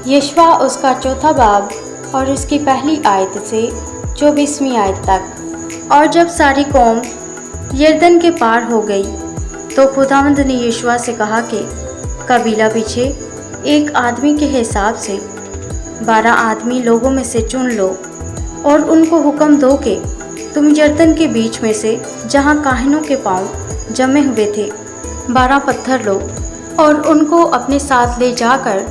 यशवा उसका चौथा बाब और उसकी पहली आयत से 24वीं आयत तक। और जब सारी कौम यरदन के पार हो गई तो खुदावंद ने यशवा से कहा कि कबीला पीछे एक आदमी के हिसाब से 12 आदमी लोगों में से चुन लो और उनको हुक्म दो कि तुम यरदन के बीच में से जहाँ काहिनों के पांव जमे हुए थे 12 पत्थर लो और उनको अपने साथ ले जाकर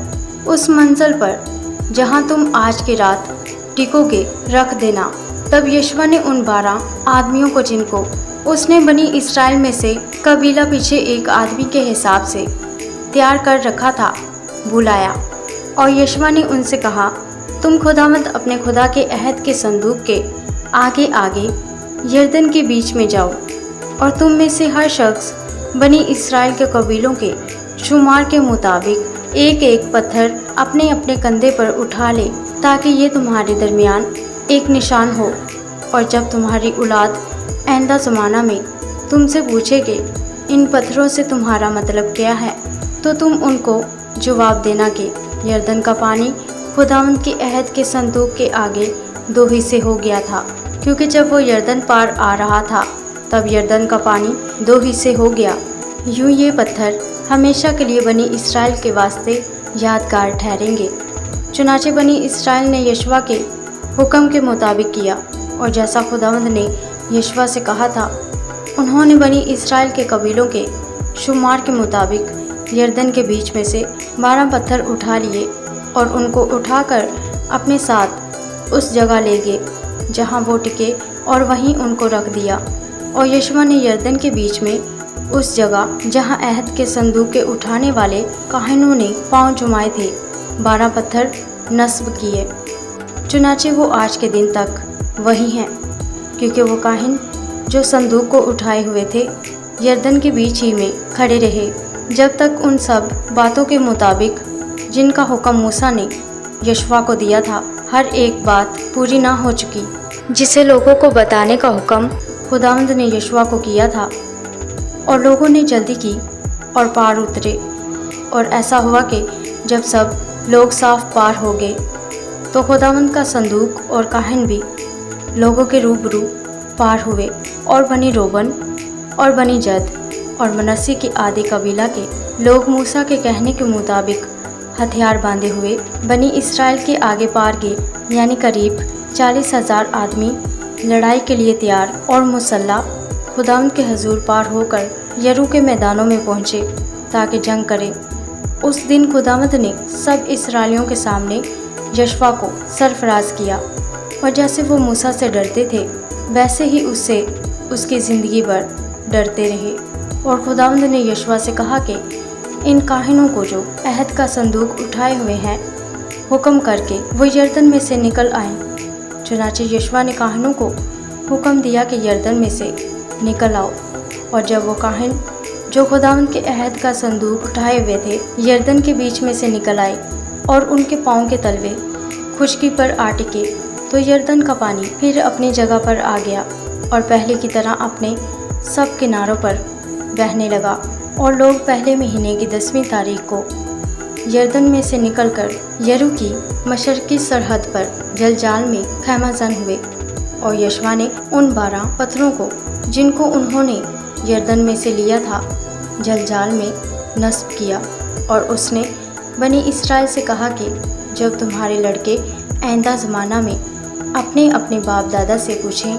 उस मंजिल पर जहाँ तुम आज की रात टिकोगे रख देना। तब यशवा ने उन 12 आदमियों को, जिनको उसने बनी इस्राएल में से कबीला पीछे एक आदमी के हिसाब से तैयार कर रखा था, बुलाया। और यशवा ने उनसे कहा, तुम खुदावंद अपने खुदा के अहद के संदूक के आगे आगे यरदन के बीच में जाओ और तुम में से हर शख्स बनी इस्राएल के कबीलों के शुमार के मुताबिक एक एक पत्थर अपने अपने कंधे पर उठा ले, ताकि ये तुम्हारे दरमियान एक निशान हो। और जब तुम्हारी औलाद आइंदा ज़माना में तुमसे पूछेगे इन पत्थरों से तुम्हारा मतलब क्या है, तो तुम उनको जवाब देना कि यरदन का पानी खुदावंद के अहद के संदूक के आगे 2 हिस्से हो गया था, क्योंकि जब वो यरदन पार आ रहा था तब यरदन का पानी 2 हिस्से हो गया। यूँ ये पत्थर हमेशा के लिए बनी इस्राएल के वास्ते यादगार ठहरेंगे। चुनाचे बनी इस्राएल ने यशवा के हुक्म के मुताबिक किया और जैसा खुदावंद ने यशवा से कहा था, उन्होंने बनी इस्राएल के कबीलों के शुमार के मुताबिक यरदन के बीच में से 12 पत्थर उठा लिए और उनको उठाकर अपने साथ उस जगह ले गए जहाँ वो टिके और वहीं उनको रख दिया। और यशवा ने यरदन के बीच में उस जगह जहाँ अहद के संदूक के उठाने वाले काहिनों ने पांव जुमाए थे 12 पत्थर नस्ब किए। चुनाचे वो आज के दिन तक वही हैं, क्योंकि वो काहिन जो संदूक को उठाए हुए थे यरदन के बीच ही में खड़े रहे जब तक उन सब बातों के मुताबिक जिनका हुक्म मूसा ने यशवा को दिया था हर एक बात पूरी ना हो चुकी, जिसे लोगों को बताने का हुक्म खुदावंद ने यशवा को किया था। और लोगों ने जल्दी की और पार उतरे। और ऐसा हुआ कि जब सब लोग साफ पार हो गए तो खुदावंद का संदूक और काहिन भी लोगों के रूबरू पार हुए। और बनी रोबन और बनी जद और मनस्सी के आधे कबीला के लोग मूसा के कहने के मुताबिक हथियार बांधे हुए बनी इस्राएल के आगे पार गए, यानी करीब 40,000 आदमी लड़ाई के लिए तैयार और मुसल्ला खुदावंद के हजूर पार होकर यरू के मैदानों में पहुँचे ताकि जंग करें। उस दिन खुदावंद ने सब इस्राएलियों के सामने यशवा को सरफराज किया और जैसे वो मूसा से डरते थे वैसे ही उससे उसकी ज़िंदगी भर डरते रहे। और खुदावंद ने यशवा से कहा कि इन काहिनों को जो अहद का संदूक उठाए हुए हैं हुक्म करके वो यरदन में से निकल आए। चुनाचे यशवा ने काहिनों को हुक्म दिया कि यरदन में से निकल आओ। और जब वो काहिन जो खुदावंद के अहद का संदूक उठाए हुए थे यरदन के बीच में से निकल आए और उनके पाँव के तलवे खुशकी पर आ टिके, तो यरदन का पानी फिर अपनी जगह पर आ गया और पहले की तरह अपने सब किनारों पर बहने लगा। और लोग पहले महीने की 10वीं तारीख को यरदन में से निकलकर यरू की मशरकी सरहद पर जलजाल में खैमाजन हुए। और यशवा ने उन 12 पत्थरों को, जिनको उन्होंने यरदन में से लिया था, जलजाल में नस्ब किया। और उसने बनी इस्राएल से कहा कि जब तुम्हारे लड़के आइंदा ज़माना में अपने अपने बाप दादा से पूछें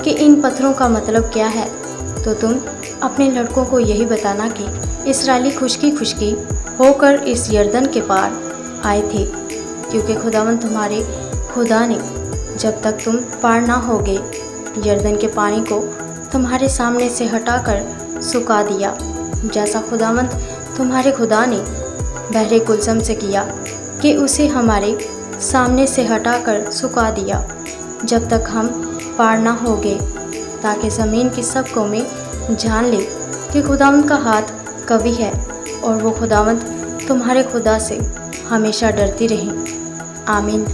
कि इन पत्थरों का मतलब क्या है, तो तुम अपने लड़कों को यही बताना कि इस्राएली खुशकी खुशकी होकर इस यरदन के पार आए थे, क्योंकि खुदावंद तुम्हारे खुदा ने जब तक तुम पार ना होगे यरदन के पानी को तुम्हारे सामने से हटाकर सुखा दिया, जैसा खुदावंद तुम्हारे खुदा ने बहरे कुलसम से किया कि उसे हमारे सामने से हटाकर सुखा दिया, जब तक हम पार ना होगे, ताकि ज़मीन की सब कौमें जान ले कि खुदावंद का हाथ कवी है और वो खुदावंद तुम्हारे खुदा से हमेशा डरती रहें। आमीन।